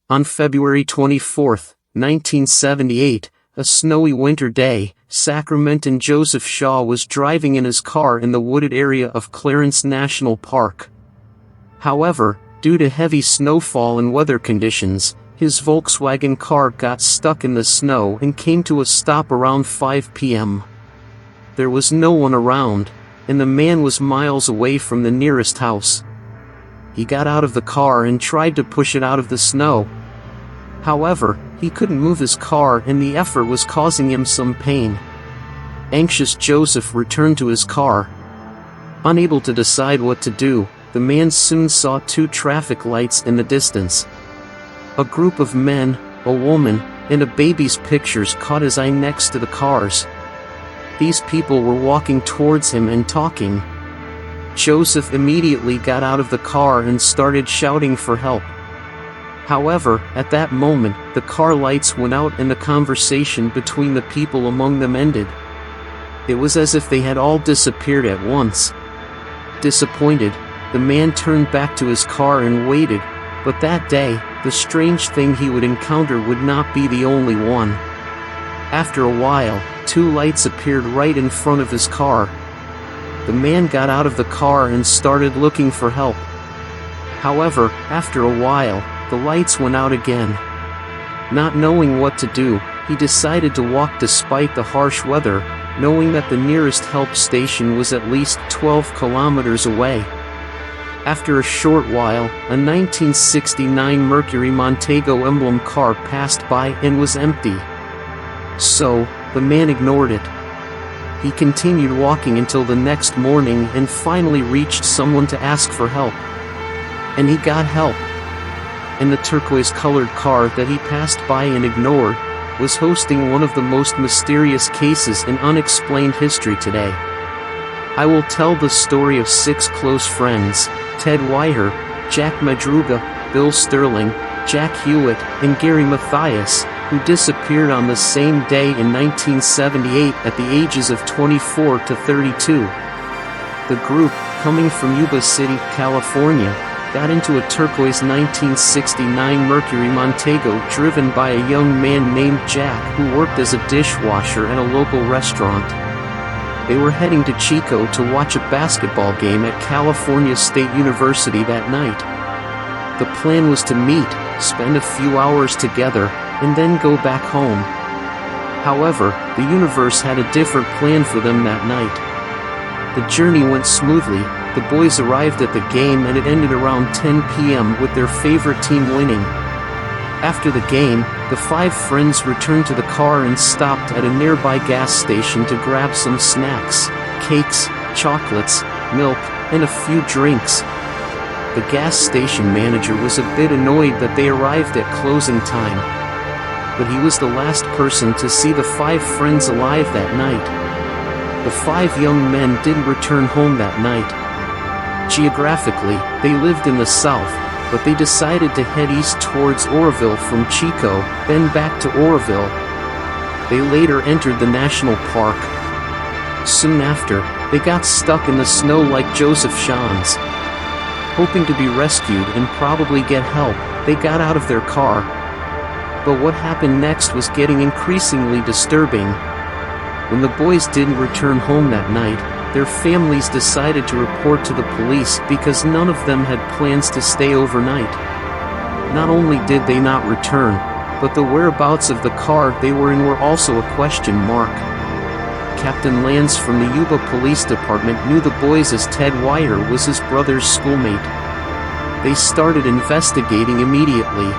On February 24, 1978, a snowy winter day, Sacramentan Joseph Shaw was driving in his car in the wooded area of Clarence National Park. However, due to heavy snowfall and weather conditions, his Volkswagen car got stuck in the snow and came to a stop around 5 p.m. There was no one around, and the man was miles away from the nearest house. He got out of the car and tried to push it out of the snow. However, he couldn't move his car and the effort was causing him some pain. Anxious Joseph returned to his car. Unable to decide what to do, the man soon saw two traffic lights in the distance. A group of men, a woman, and a baby's pictures caught his eye next to the cars. These people were walking towards him and talking. Joseph immediately got out of the car and started shouting for help. However, at that moment, the car lights went out and the conversation between the people among them ended. It was as if they had all disappeared at once. Disappointed, the man turned back to his car and waited, but that day, the strange thing he would encounter would not be the only one. After a while, two lights appeared right in front of his car. The man got out of the car and started looking for help. However, after a while, the lights went out again. Not knowing what to do, he decided to walk despite the harsh weather, knowing that the nearest help station was at least 12 kilometers away. After a short while, a 1969 Mercury Montego emblem car passed by and was empty. So, the man ignored it. He continued walking until the next morning and finally reached someone to ask for help. And he got help. And the turquoise-colored car that he passed by and ignored was hosting one of the most mysterious cases in unexplained history today. I will tell the story of 6 close friends, Ted Weiher, Jack Madruga, Bill Sterling, Jack Hewitt, and Gary Mathias, who disappeared on the same day in 1978 at the ages of 24 to 32. The group, coming from Yuba City, California, got into a turquoise 1969 Mercury Montego driven by a young man named Jack who worked as a dishwasher at a local restaurant. They were heading to Chico to watch a basketball game at California State University that night. The plan was to meet, spend a few hours together, and then go back home. However, the universe had a different plan for them that night. The journey went smoothly. The boys arrived at the game and it ended around 10 p.m. with their favorite team winning. After the game, the 5 friends returned to the car and stopped at a nearby gas station to grab some snacks, cakes, chocolates, milk, and a few drinks. The gas station manager was a bit annoyed that they arrived at closing time. But he was the last person to see the 5 friends alive that night. The 5 young men didn't return home that night. Geographically, they lived in the south, but they decided to head east towards Oroville from Chico, then back to Oroville. They later entered the national park. Soon after, they got stuck in the snow like Joseph Shaw's. Hoping to be rescued and probably get help, they got out of their car. But what happened next was getting increasingly disturbing. When the boys didn't return home that night, their families decided to report to the police because none of them had plans to stay overnight. Not only did they not return, but the whereabouts of the car they were in were also a question mark. Captain Lance from the Yuba Police Department knew the boys as Ted Weiher was his brother's schoolmate. They started investigating immediately.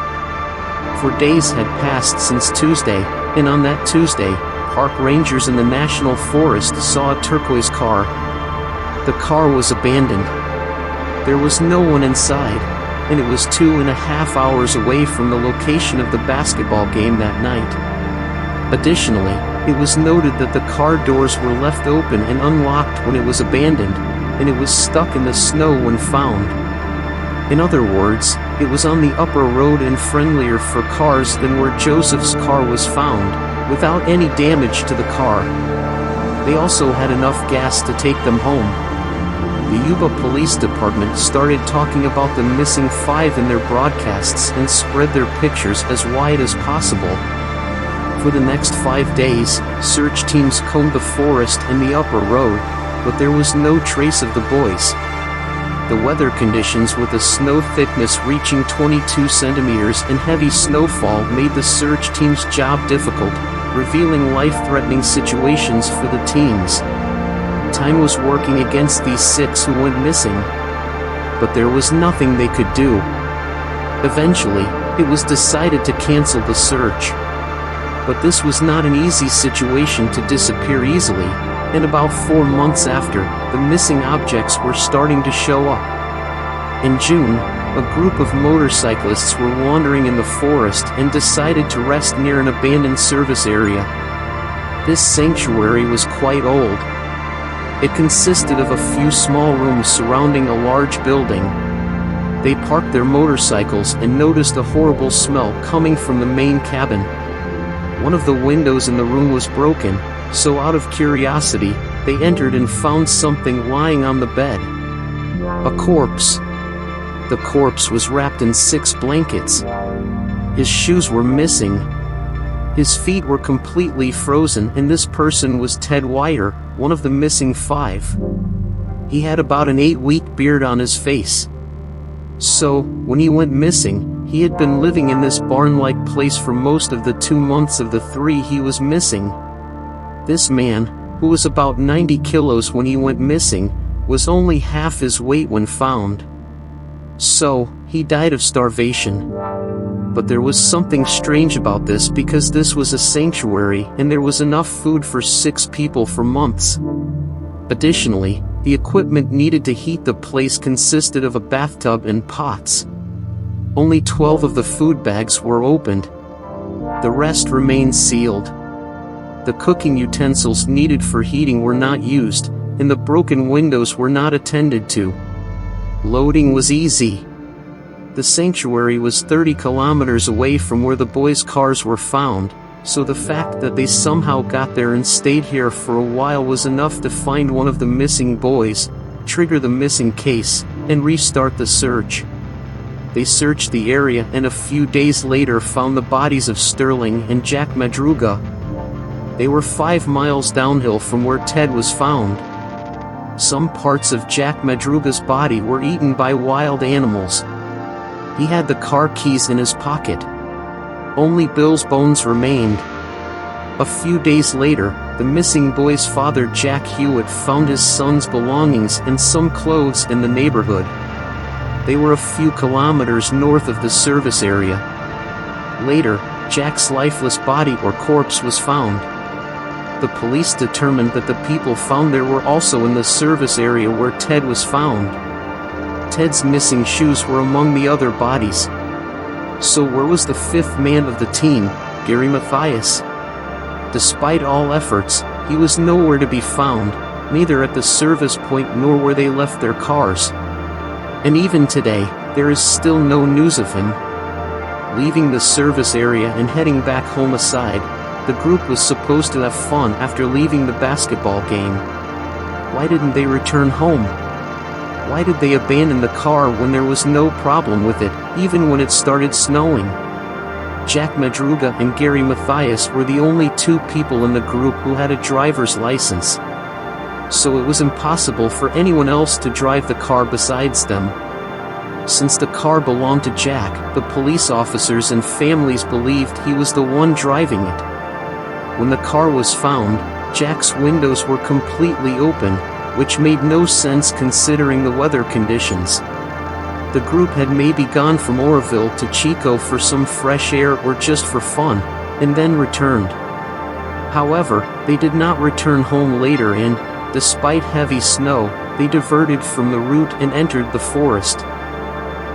For days had passed since Tuesday, and on that Tuesday, park rangers in the National Forest saw a turquoise car. The car was abandoned. There was no one inside, and it was 2.5 hours away from the location of the basketball game that night. Additionally, it was noted that the car doors were left open and unlocked when it was abandoned, and it was stuck in the snow when found. In other words, it was on the upper road and friendlier for cars than where Joseph's car was found, without any damage to the car. They also had enough gas to take them home. The Yuba Police Department started talking about the missing 5 in their broadcasts and spread their pictures as wide as possible. For the next 5 days, search teams combed the forest and the upper road, but there was no trace of the boys. The weather conditions with a snow thickness reaching 22 centimeters and heavy snowfall made the search team's job difficult, revealing life-threatening situations for the teens. Time was working against these 6 who went missing, but there was nothing they could do. Eventually, it was decided to cancel the search. But this was not an easy situation to disappear easily, and about 4 months after, the missing objects were starting to show up. In June, a group of motorcyclists were wandering in the forest and decided to rest near an abandoned service area. This sanctuary was quite old. It consisted of a few small rooms surrounding a large building. They parked their motorcycles and noticed a horrible smell coming from the main cabin. One of the windows in the room was broken, so out of curiosity, they entered and found something lying on the bed. A corpse. The corpse was wrapped in 6 blankets. His shoes were missing. His feet were completely frozen, and this person was Ted Whiter, one of the missing 5. He had about an 8-week beard on his face. So, when he went missing, he had been living in this barn-like place for most of the 2 months of the 3 he was missing. This man, who was about 90 kilos when he went missing, was only half his weight when found. So, he died of starvation. But there was something strange about this because this was a sanctuary and there was enough food for 6 people for months. Additionally, the equipment needed to heat the place consisted of a bathtub and pots. Only 12 of the food bags were opened. The rest remained sealed. The cooking utensils needed for heating were not used, and the broken windows were not attended to. Loading was easy. The sanctuary was 30 kilometers away from where the boys' cars were found, so the fact that they somehow got there and stayed here for a while was enough to find one of the missing boys, trigger the missing case, and restart the search. They searched the area and a few days later found the bodies of Sterling and Jack Madruga. They were 5 miles downhill from where Ted was found. Some parts of Jack Madruga's body were eaten by wild animals. He had the car keys in his pocket. Only Bill's bones remained. A few days later, the missing boy's father Jack Hewitt found his son's belongings and some clothes in the neighborhood. They were a few kilometers north of the service area. Later, Jack's lifeless body or corpse was found. The police determined that the people found there were also in the service area where Ted was found. Ted's missing shoes were among the other bodies. So where was the 5th man of the team, Gary Mathias? Despite all efforts, he was nowhere to be found, neither at the service point nor where they left their cars. And even today, there is still no news of him. Leaving the service area and heading back home aside, the group was supposed to have fun after leaving the basketball game. Why didn't they return home? Why did they abandon the car when there was no problem with it, even when it started snowing? Jack Madruga and Gary Mathias were the only 2 people in the group who had a driver's license. So it was impossible for anyone else to drive the car besides them. Since the car belonged to Jack, the police officers and families believed he was the one driving it. When the car was found, Jack's windows were completely open, which made no sense considering the weather conditions. The group had maybe gone from Oroville to Chico for some fresh air or just for fun, and then returned. However, they did not return home later and, despite heavy snow, they diverted from the route and entered the forest.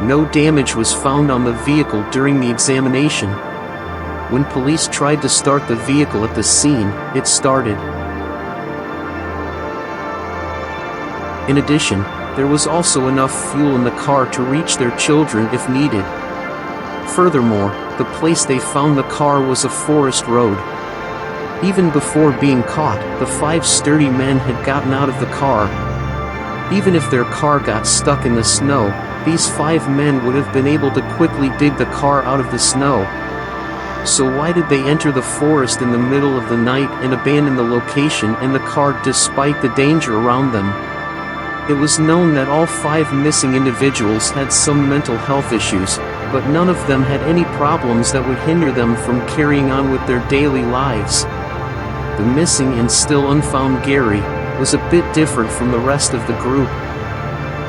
No damage was found on the vehicle during the examination. When police tried to start the vehicle at the scene, it started. In addition, there was also enough fuel in the car to reach their children if needed. Furthermore, the place they found the car was a forest road. Even before being caught, the 5 sturdy men had gotten out of the car. Even if their car got stuck in the snow, these 5 men would have been able to quickly dig the car out of the snow. So why did they enter the forest in the middle of the night and abandon the location and the car despite the danger around them? It was known that all 5 missing individuals had some mental health issues, but none of them had any problems that would hinder them from carrying on with their daily lives. The missing and still unfound Gary was a bit different from the rest of the group.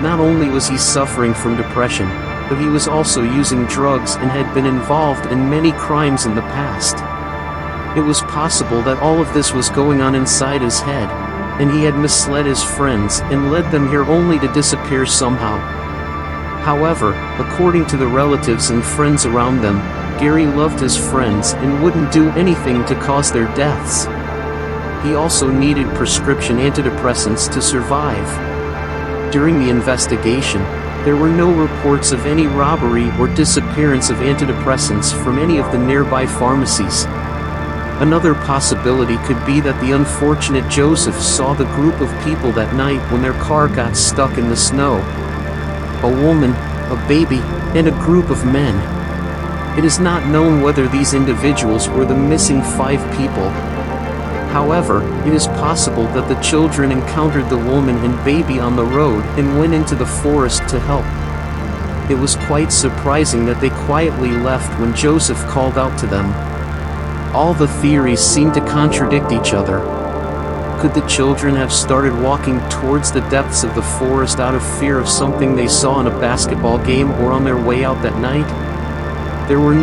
Not only was he suffering from depression, but he was also using drugs and had been involved in many crimes in the past. It was possible that all of this was going on inside his head, and he had misled his friends and led them here only to disappear somehow. However, according to the relatives and friends around them, Gary loved his friends and wouldn't do anything to cause their deaths. He also needed prescription antidepressants to survive. During the investigation, there were no reports of any robbery or disappearance of antidepressants from any of the nearby pharmacies. Another possibility could be that the unfortunate Joseph saw the group of people that night when their car got stuck in the snow. A woman, a baby, and a group of men. It is not known whether these individuals were the missing 5 people. However, it is possible that the children encountered the woman and baby on the road and went into the forest to help. It was quite surprising that they quietly left when Joseph called out to them. All the theories seem to contradict each other. Could the children have started walking towards the depths of the forest out of fear of something they saw in a basketball game or on their way out that night? There were no